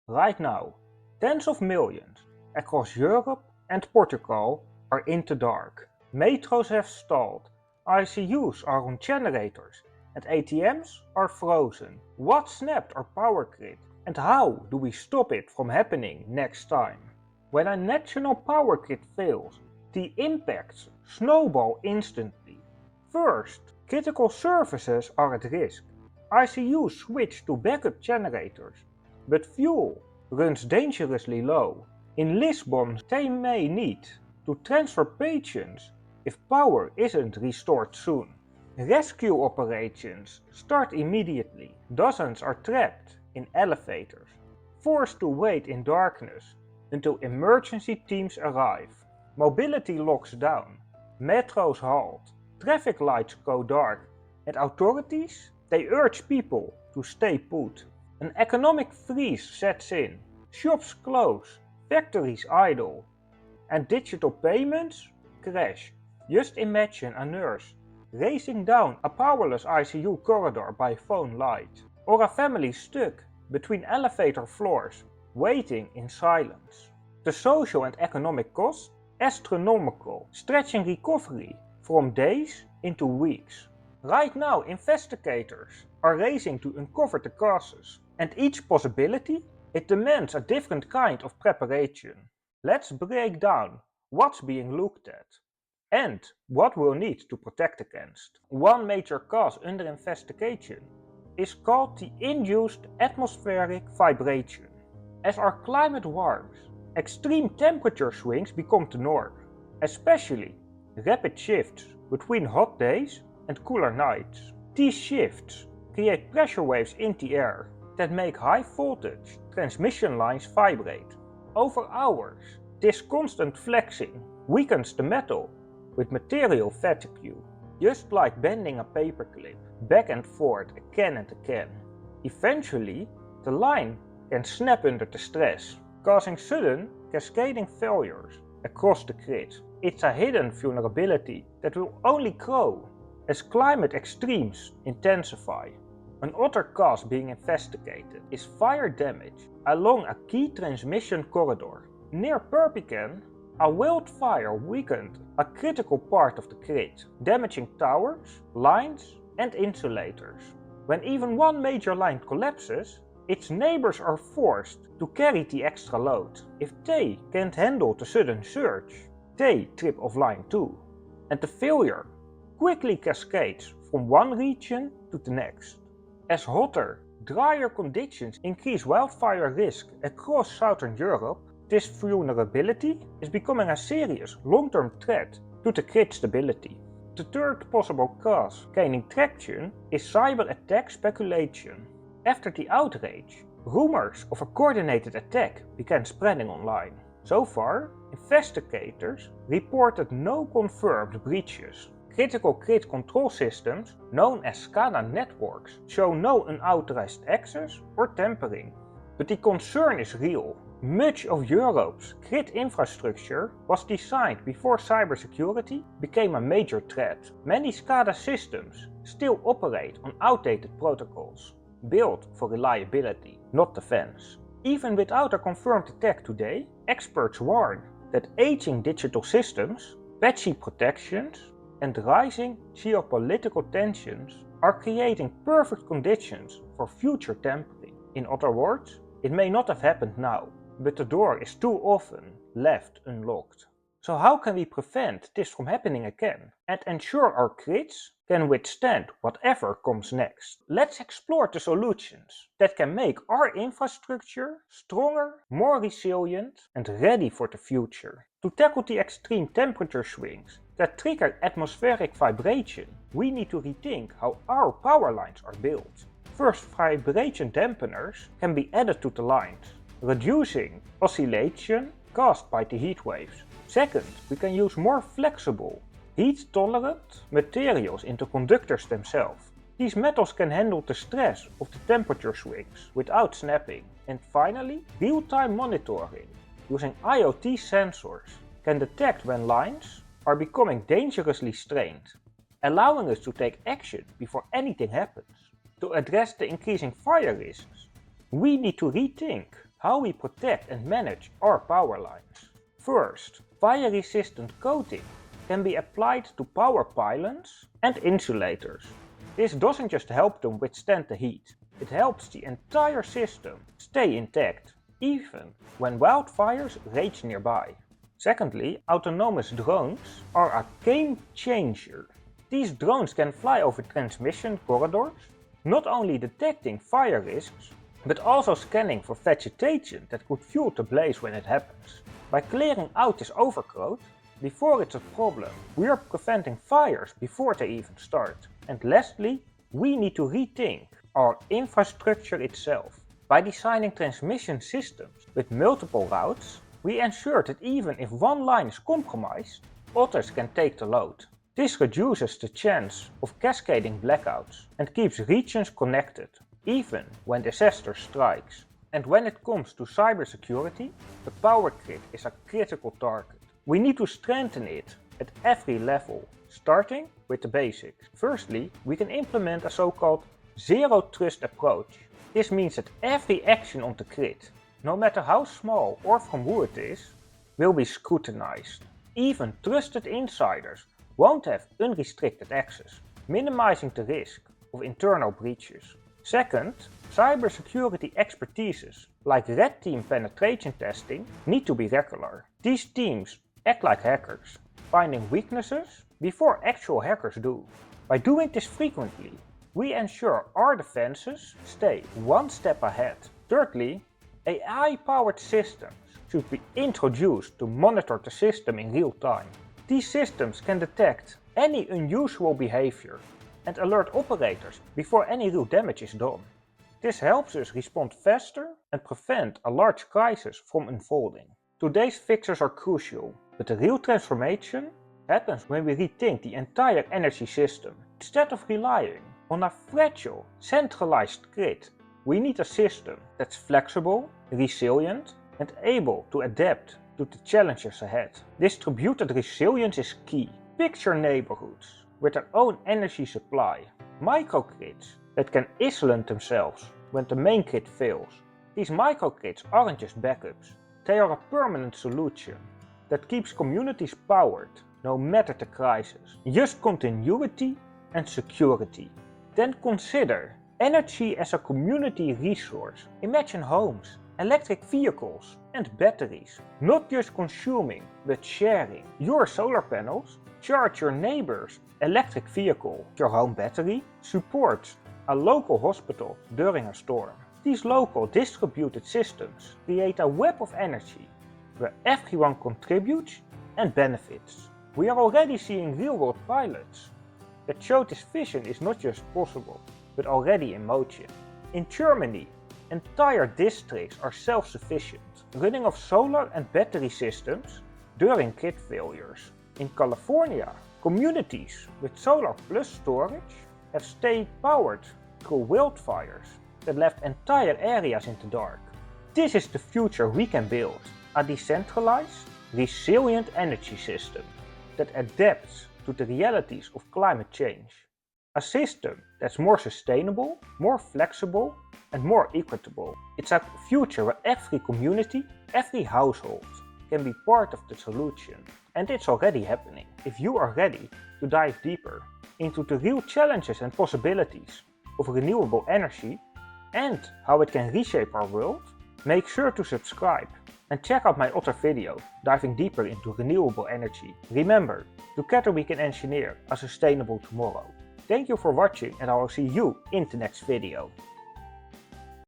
Right now, tens of millions across Europe and Portugal are in the dark. Metros have stalled, ICUs are on generators, and ATMs are frozen. What snapped our power grid, and how do we stop it from happening next time? When a national power grid fails, the impacts snowball instantly. First, critical services are at risk. ICUs switch to backup generators, but fuel runs dangerously low. In Lisbon, they may need to transfer patients if power isn't restored soon. Rescue operations start immediately. Dozens are trapped in elevators, forced to wait in darkness until emergency teams arrive. Mobility locks down, metros halt, traffic lights go dark, and authorities, they urge people to stay put. An economic freeze sets in, shops close, factories idle, and digital payments crash. Just imagine a nurse racing down a powerless ICU corridor by phone light, or a family stuck between elevator floors, waiting in silence. The social and economic costs? Astronomical, stretching recovery from days into weeks. Right now, investigators are racing to uncover the causes, and each possibility, it demands a different kind of preparation. Let's break down what's being looked at and what we'll need to protect against. One major cause under investigation is called the induced atmospheric vibration. As our climate warms, extreme temperature swings become the norm, especially rapid shifts between hot days and cooler nights. These shifts create pressure waves in the air that make high voltage transmission lines vibrate. Over hours, this constant flexing weakens the metal with material fatigue, just like bending a paperclip back and forth again and again. Eventually, the line can snap under the stress, causing sudden, cascading failures across the grid. It's a hidden vulnerability that will only grow as climate extremes intensify. Another cause being investigated is fire damage along a key transmission corridor. Near Perpignan, a wildfire weakened a critical part of the grid, damaging towers, lines, and insulators. When even one major line collapses, its neighbors are forced to carry the extra load. If they can't handle the sudden surge, they trip offline too. And the failure quickly cascades from one region to the next. As hotter, drier conditions increase wildfire risk across southern Europe, this vulnerability is becoming a serious long-term threat to the grid stability. The third possible cause gaining traction is cyber-attack speculation. After the outage, rumors of a coordinated attack began spreading online. So far, investigators reported no confirmed breaches. Critical grid control systems, known as SCADA networks, show no unauthorized access or tampering. But the concern is real. Much of Europe's grid infrastructure was designed before cybersecurity became a major threat. Many SCADA systems still operate on outdated protocols, built for reliability, not defense. Even without a confirmed attack today, experts warn that aging digital systems, patchy protections, and rising geopolitical tensions are creating perfect conditions for future tampering. In other words, it may not have happened now, but the door is too often left unlocked. So how can we prevent this from happening again and ensure our grids can withstand whatever comes next? Let's explore the solutions that can make our infrastructure stronger, more resilient, and ready for the future. To tackle the extreme temperature swings that trigger atmospheric vibration, we need to rethink how our power lines are built. First, vibration dampeners can be added to the lines, reducing oscillation caused by the heat waves. Second, we can use more flexible, heat-tolerant materials in the conductors themselves. These metals can handle the stress of the temperature swings without snapping. And finally, real-time monitoring using IoT sensors can detect when lines are becoming dangerously strained, allowing us to take action before anything happens. To address the increasing fire risks, we need to rethink how we protect and manage our power lines. First, fire-resistant coating can be applied to power pylons and insulators. This doesn't just help them withstand the heat, it helps the entire system stay intact, even when wildfires rage nearby. Secondly, autonomous drones are a game changer. These drones can fly over transmission corridors, not only detecting fire risks, but also scanning for vegetation that could fuel the blaze when it happens. By clearing out this overgrowth before it's a problem, we are preventing fires before they even start. And lastly, we need to rethink our infrastructure itself. By designing transmission systems with multiple routes, we ensure that even if one line is compromised, others can take the load. This reduces the chance of cascading blackouts and keeps regions connected, even when disaster strikes. And when it comes to cybersecurity, the power grid is a critical target. We need to strengthen it at every level, starting with the basics. Firstly, we can implement a so-called zero trust approach. This means that every action on the grid, no matter how small or from who it is, will be scrutinized. Even trusted insiders won't have unrestricted access, minimizing the risk of internal breaches. Second, cybersecurity expertises like red team penetration testing need to be regular. These teams act like hackers, finding weaknesses before actual hackers do. By doing this frequently, we ensure our defenses stay one step ahead. Thirdly, AI-powered systems should be introduced to monitor the system in real time. These systems can detect any unusual behavior and alert operators before any real damage is done. This helps us respond faster and prevent a large crisis from unfolding. Today's fixes are crucial, but the real transformation happens when we rethink the entire energy system. Instead of relying on a fragile, centralized grid, we need a system that's flexible, resilient, and able to adapt to the challenges ahead. Distributed resilience is key. Picture neighborhoods with their own energy supply, microgrids that can isolate themselves when the main grid fails. These microgrids aren't just backups, they are a permanent solution that keeps communities powered no matter the crisis. Just continuity and security. Then consider energy as a community resource. Imagine homes, electric vehicles and batteries, not just consuming but sharing. Your solar panels charge your neighbor's electric vehicle. Your home battery supports a local hospital during a storm. These local distributed systems create a web of energy where everyone contributes and benefits. We are already seeing real-world pilots that show this vision is not just possible, but already in motion. In Germany, entire districts are self-sufficient, running off solar and battery systems during grid failures. In California, communities with solar plus storage have stayed powered through wildfires that left entire areas in the dark. This is the future we can build, a decentralized, resilient energy system that adapts to the realities of climate change. A system that's more sustainable, more flexible, and more equitable. It's a future where every community, every household can be part of the solution. And it's already happening. If you are ready to dive deeper into the real challenges and possibilities of renewable energy and how it can reshape our world, make sure to subscribe and check out my other video diving deeper into renewable energy. Remember, together we can engineer a sustainable tomorrow. Thank you for watching and I will see you in the next video.